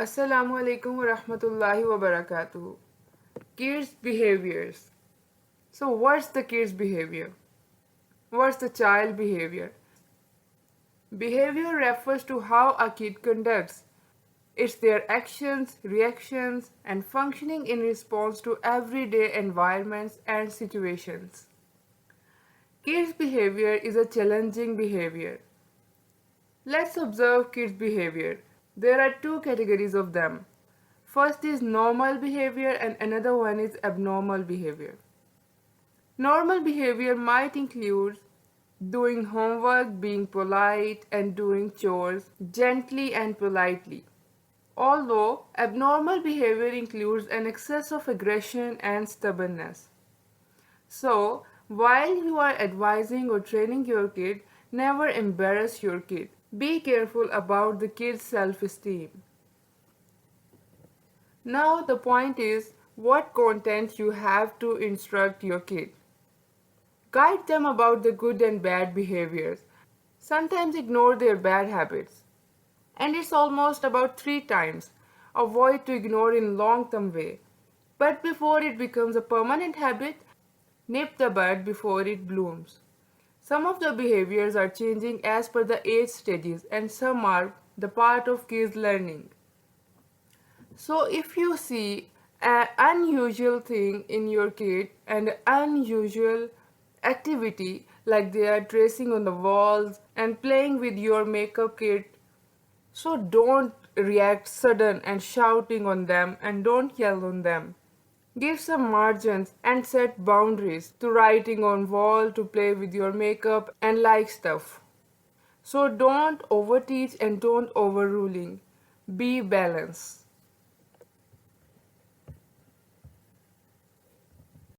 Assalamu alaikum wa rahmatullahi wa barakatuh. Kids' behaviors. So, what's the kid's behavior? What's the child behavior? Behavior refers to how a kid conducts. It's their actions, reactions, and functioning in response to everyday environments and situations. Kids' behavior is a challenging behavior. Let's observe kids' behavior. There are two categories of them. First is normal behavior and another one is abnormal behavior. Normal behavior might include doing homework, being polite, and doing chores gently and politely. Although abnormal behavior includes an excess of aggression and stubbornness. So, while you are advising or training your kid, never embarrass your kid. Be careful about the kid's self-esteem. Now the point is what content you have to instruct your kid. Guide them about the good and bad behaviors. Sometimes ignore their bad habits. And it's almost about 3 times. Avoid to ignore in long-term way. But before it becomes a permanent habit, nip the bud before it blooms. Some of the behaviors are changing as per the age stages and some are the part of kids' learning. So if you see an unusual thing in your kid and unusual activity like they are tracing on the walls and playing with your makeup kit, so don't react sudden and shouting on them and don't yell on them. Give some margins and set boundaries to writing on wall, to play with your makeup and like stuff. So don't overteach and don't overruling. Be balanced.